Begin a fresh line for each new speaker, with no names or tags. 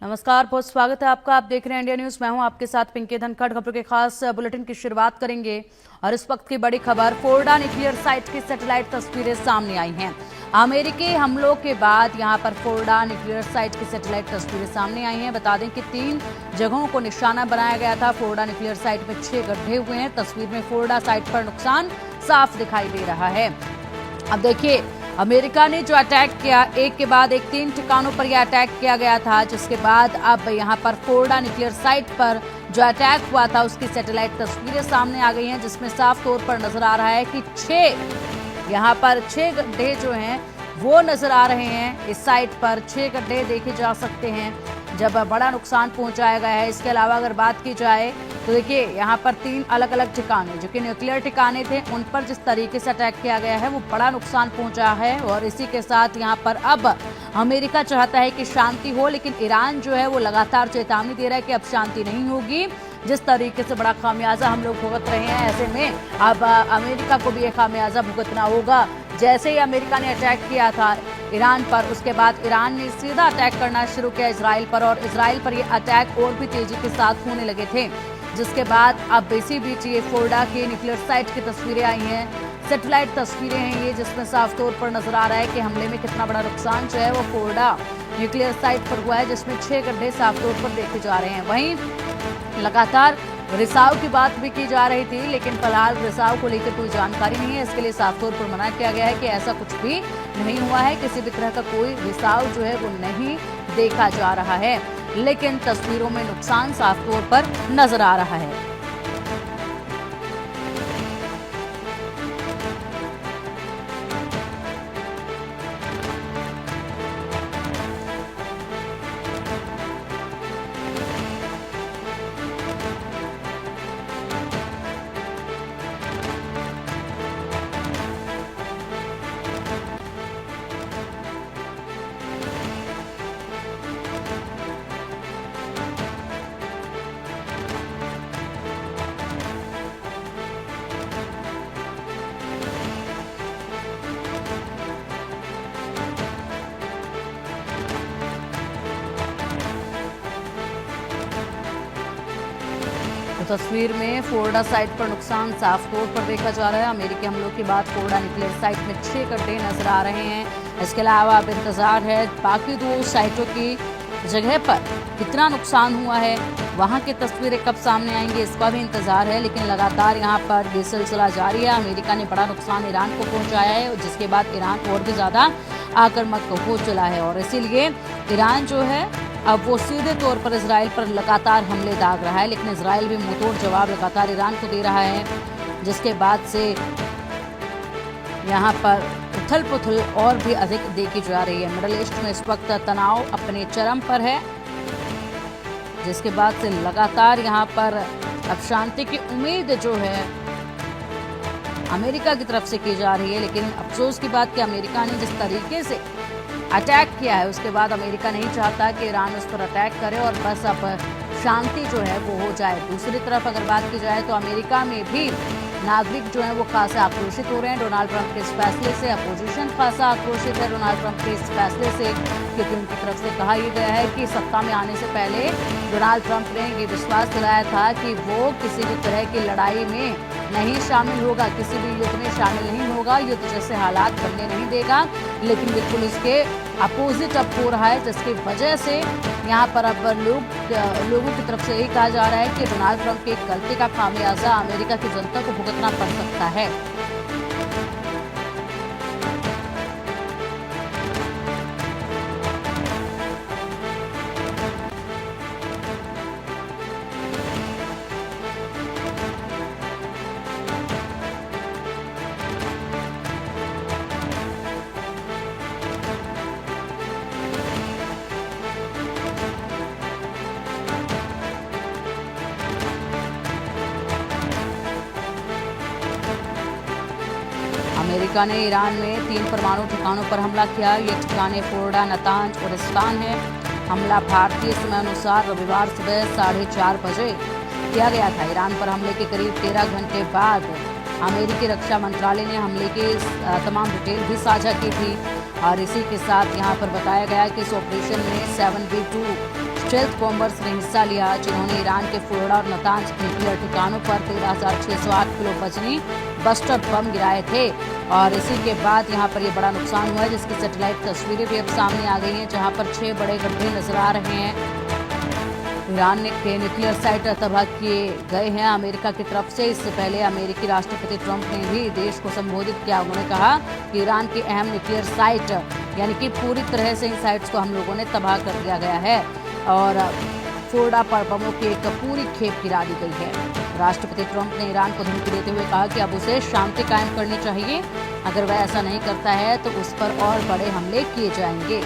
नमस्कार, बहुत स्वागत है आपका। आप देख रहे हैं इंडिया न्यूज। मैं हूं आपके साथ पिंकी धनखड़। खबरों के खास बुलेटिन की शुरुआत करेंगे और इस वक्त की बड़ी खबर, फोर्डा न्यूक्लियर साइट की सैटेलाइट तस्वीरें सामने आई हैं। अमेरिकी हमलों के बाद यहां पर फोर्डा न्यूक्लियर साइट की सैटेलाइट तस्वीरें सामने आई हैं। बता दें कि 3 जगहों को निशाना बनाया गया था। फोर्डा न्यूक्लियर साइट में 6 गड्ढे हुए हैं। तस्वीर में फोर्डा साइट पर नुकसान साफ दिखाई दे रहा है। अब देखिए, अमेरिका ने जो अटैक किया, एक के बाद एक 3 ठिकानों पर यह अटैक किया गया था, जिसके बाद अब यहां पर फोर्डा न्यूक्लियर साइट पर जो अटैक हुआ था उसकी सैटेलाइट तस्वीरें सामने आ गई हैं, जिसमें साफ तौर पर नजर आ रहा है कि 6 गड्ढे जो हैं वो नजर आ रहे हैं। इस साइट पर 6 गड्ढे देखे जा सकते हैं जब बड़ा नुकसान पहुंचाया गया है। इसके अलावा अगर बात की जाए तो देखिए, यहाँ पर 3 अलग अलग ठिकाने जो कि न्यूक्लियर ठिकाने थे, उन पर जिस तरीके से अटैक किया गया है वो बड़ा नुकसान पहुंचा है। और इसी के साथ यहाँ पर अब अमेरिका चाहता है कि शांति हो, लेकिन ईरान जो है वो लगातार चेतावनी दे रहा है कि अब शांति नहीं होगी। जिस तरीके से बड़ा खामियाजा हम लोग भुगत रहे हैं, ऐसे में अब अमेरिका को भी ये खामियाजा भुगतना होगा। जैसे ही अमेरिका ने अटैक किया था ईरान पर, उसके बाद ईरान ने सीधा अटैक करना शुरू किया इजराइल पर, और इजराइल पर ये अटैक और भी तेजी के साथ होने लगे थे। जिसके बाद अब इसी बीच ये फोर्डा के न्यूक्लियर साइट की तस्वीरें आई हैं, सैटेलाइट तस्वीरें हैं ये, जिसमें साफ तौर पर नजर आ रहा है कि हमले में कितना बड़ा नुकसान जो है वो फोर्डा न्यूक्लियर साइट पर हुआ है, जिसमें 6 गड्ढे साफ तौर पर देखे जा रहे हैं। वहीं लगातार रिसाव की बात भी की जा रही थी, लेकिन फिलहाल रिसाव को लेकर कोई जानकारी नहीं है। इसके लिए साफ तौर पर मना किया गया है कि ऐसा कुछ भी नहीं हुआ है, किसी भी तरह का कोई रिसाव जो है वो नहीं देखा जा रहा है। लेकिन तस्वीरों में नुकसान साफ तौर पर नजर आ रहा है। तो तस्वीर में फोर्डा साइट पर नुकसान साफ तौर पर देखा जा रहा है। अमेरिकी हमलों के बाद फोर्डा न्यूक्लियर साइट में 6 गड्ढे नजर आ रहे हैं। इसके अलावा अब इंतजार है बाकी 2 साइटों की जगह पर कितना नुकसान हुआ है, वहां की तस्वीरें कब सामने आएंगी, इसका भी इंतजार है। लेकिन लगातार यहां पर ये सिलसिला जारी है। अमेरिका ने बड़ा नुकसान ईरान को पहुंचाया है, जिसके बाद ईरान और भी ज्यादा आक्रामक हो चला है, और इसीलिए ईरान जो है अब वो सीधे तौर पर इजराइल पर लगातार हमले दाग रहा है। लेकिन इजराइल भी मुंहतोड़ जवाब लगातार ईरान को दे रहा है, जिसके बाद से यहाँ पर उथल पुथल और भी अधिक देखी जा रही है। मिडल ईस्ट में इस वक्त तनाव अपने चरम पर है, जिसके बाद से लगातार यहाँ पर अब शांति की उम्मीद जो है अमेरिका की तरफ से की जा रही है। लेकिन अफसोस की बात कि अमेरिका ने जिस तरीके से अटैक किया है, उसके बाद अमेरिका नहीं चाहता कि ईरान उस पर अटैक करे और बस अब शांति जो है वो हो जाए। दूसरी तरफ अगर बात की जाए तो अमेरिका में भी नागरिक जो है वो खासा आक्रोशित हो रहे हैं डोनाल्ड ट्रंप के इस फैसले से। अपोजिशन खासा आक्रोशित है डोनाल्ड ट्रंप के इस फैसले से, क्योंकि उनकी तरफ से कहा यह गया है कि सत्ता में आने से पहले डोनाल्ड ट्रंप ने ये विश्वास दिलाया था कि वो किसी भी तरह की लड़ाई में नहीं शामिल होगा, किसी भी युद्ध में शामिल नहीं होगा, युद्ध जैसे हालात बनने नहीं देगा। लेकिन बिल्कुल इसके अपोजिट अब हो रहा है, जिसकी वजह से यहाँ पर अब लोगों की तरफ से यही कहा जा रहा है कि डोनाल्ड ट्रंप की गलती का खामियाजा अमेरिका की जनता को भुगतना पड़ सकता है। अमेरिका ने ईरान में 3 परमाणु ठिकानों पर हमला किया। ये ठिकाने फोर्डा, नतांज और इस्फहान है। हमला भारतीय समय अनुसार रविवार सुबह 4:30 बजे किया गया था। ईरान पर हमले के करीब 13 घंटे बाद अमेरिकी रक्षा मंत्रालय ने हमले की तमाम डिटेल भी साझा की थी। और इसी के साथ यहाँ पर बताया गया कि इस ऑपरेशन में 7B2 स्टेल्थ बॉम्बर्स ने हिस्सा लिया, जिन्होंने ईरान के फोर्डो और नतांज न्यूक्लियर ठिकानों पर 13,608 किलो वजनी बस्टर बम गिराए थे। और इसी के बाद यहाँ पर ये बड़ा नुकसान हुआ है, जिसकी सैटेलाइट तस्वीरें भी अब सामने आ गई हैं, जहाँ पर 6 बड़े गड्ढे नजर आ रहे हैं। ईरान के न्यूक्लियर साइट तबाह किए गए हैं अमेरिका की तरफ से। इससे पहले अमेरिकी राष्ट्रपति ट्रंप ने भी देश को संबोधित किया। उन्होंने कहा कि ईरान की अहम न्यूक्लियर साइट यानी कि पूरी तरह से इन साइट्स को हम लोगों ने तबाह कर दिया गया है और फोर्डो पर बमों की एक पूरी खेप गिरा दी गई है। राष्ट्रपति ट्रंप ने ईरान को धमकी देते हुए कहा कि अब उसे शांति कायम करनी चाहिए। अगर वह ऐसा नहीं करता है तो उस पर और बड़े हमले किए जाएंगे।